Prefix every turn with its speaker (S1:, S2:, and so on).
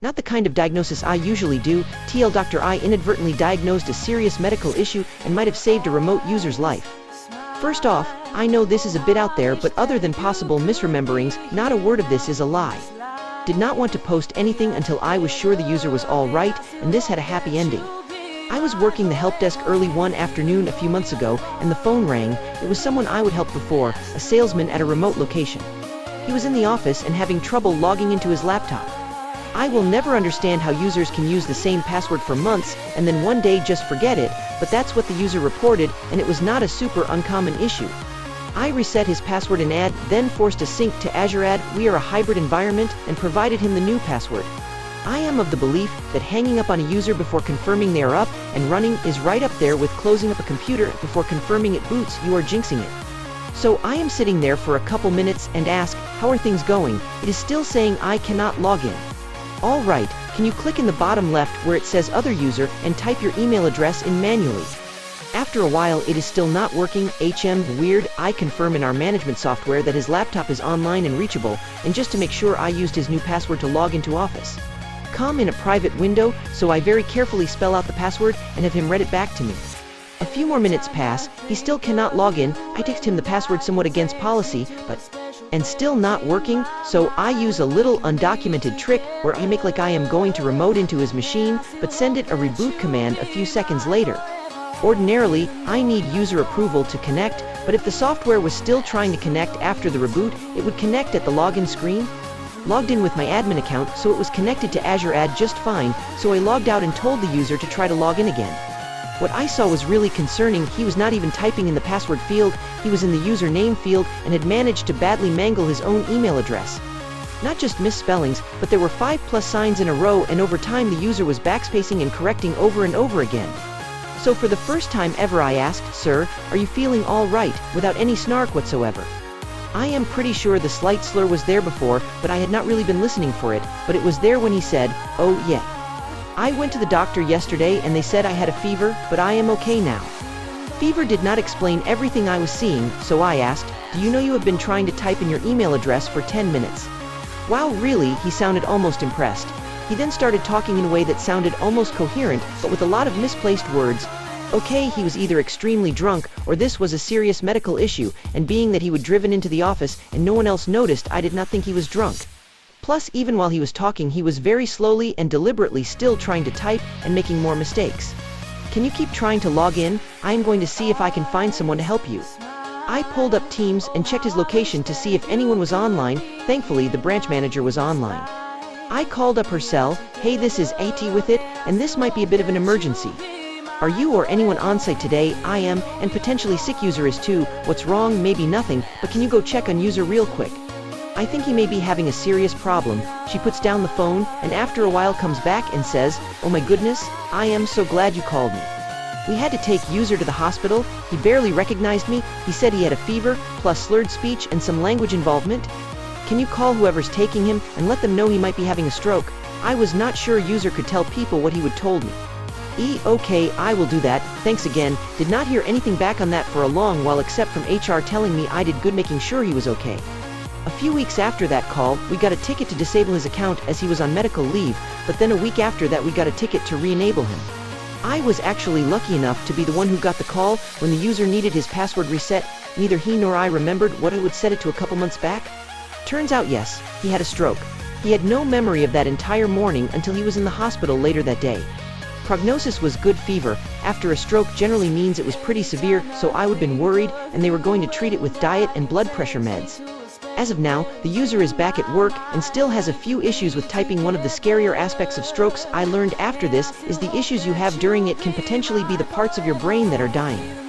S1: Not the kind of diagnosis I usually do. TL Dr. I inadvertently diagnosed a serious medical issue and might have saved a remote user's life. First off, I know this is a bit out there, but other than possible misrememberings, not a word of this is a lie. Did not want to post anything until I was sure the user was all right, and this had a happy ending. I was working the help desk early one afternoon a few months ago, and the phone rang. It was someone I would help before, a salesman at a remote location. He was in the office and having trouble logging into his laptop. I will never understand how users can use the same password for months and then one day just forget it, but that's what the user reported, and it was not a super uncommon issue. I reset his password in Ad, then forced a sync to Azure Ad. We are a hybrid environment, and provided him the new password. I am of the belief that hanging up on a user before confirming they are up and running is right up there with closing up a computer before confirming it boots. You are jinxing it. So I am sitting there for a couple minutes and ask, how are things going? It is still saying I cannot log in. All right, can you click in the bottom left where it says other user and type your email address in manually? After a while it is still not working. Weird. I confirm in our management software that his laptop is online and reachable, and just to make sure I used his new password to log into Office. Come in a private window, so I very carefully spell out the password and have him read it back to me. A few more minutes pass, he still cannot log in. I text him the password somewhat against policy, and still not working, so I use a little undocumented trick where I make like I am going to remote into his machine, but send it a reboot command a few seconds later. Ordinarily, I need user approval to connect, but if the software was still trying to connect after the reboot, it would connect at the login screen. Logged in with my admin account, so it was connected to Azure Ad just fine, so I logged out and told the user to try to log in again. What I saw was really concerning. He was not even typing in the password field, he was in the username field and had managed to badly mangle his own email address. Not just misspellings, but there were 5+ signs in a row, and over time the user was backspacing and correcting over and over again. So for the first time ever I asked, "Sir, are you feeling all right?" without any snark whatsoever. I am pretty sure the slight slur was there before, but I had not really been listening for it, but it was there when he said, "Oh yeah. I went to the doctor yesterday and they said I had a fever, but I am okay now." Fever did not explain everything I was seeing, so I asked, "Do you know you have been trying to type in your email address for 10 minutes? Wow, really?" He sounded almost impressed. He then started talking in a way that sounded almost coherent, but with a lot of misplaced words. Okay, he was either extremely drunk, or this was a serious medical issue, and being that he would driven into the office and no one else noticed, I did not think he was drunk. Plus, even while he was talking, he was very slowly and deliberately still trying to type and making more mistakes. "Can you keep trying to log in? I am going to see if I can find someone to help you." I pulled up Teams and checked his location to see if anyone was online. Thankfully, the branch manager was online. I called up her cell. "Hey, this is AT with it, and this might be a bit of an emergency. Are you or anyone on site today?" "I am, and potentially sick user is too." "What's wrong?" "Maybe nothing, but can you go check on user real quick? I think he may be having a serious problem." She puts down the phone, and after a while comes back and says, "Oh my goodness, I am so glad you called me. We had to take user to the hospital. He barely recognized me. He said he had a fever, plus slurred speech and some language involvement. Can you call whoever's taking him and let them know he might be having a stroke?" I was not sure user could tell people what he would told me. Okay, I will do that, thanks again. Did not hear anything back on that for a long while except from HR telling me I did good making sure he was okay. A few weeks after that call, we got a ticket to disable his account as he was on medical leave, but then a week after that we got a ticket to re-enable him. I was actually lucky enough to be the one who got the call when the user needed his password reset. Neither he nor I remembered what I would set it to a couple months back. Turns out yes, he had a stroke. He had no memory of that entire morning until he was in the hospital later that day. Prognosis was good. Fever after a stroke generally means it was pretty severe, so I would have been worried, and they were going to treat it with diet and blood pressure meds. As of now, the user is back at work and still has a few issues with typing. One of the scarier aspects of strokes I learned after this is the issues you have during it can potentially be the parts of your brain that are dying.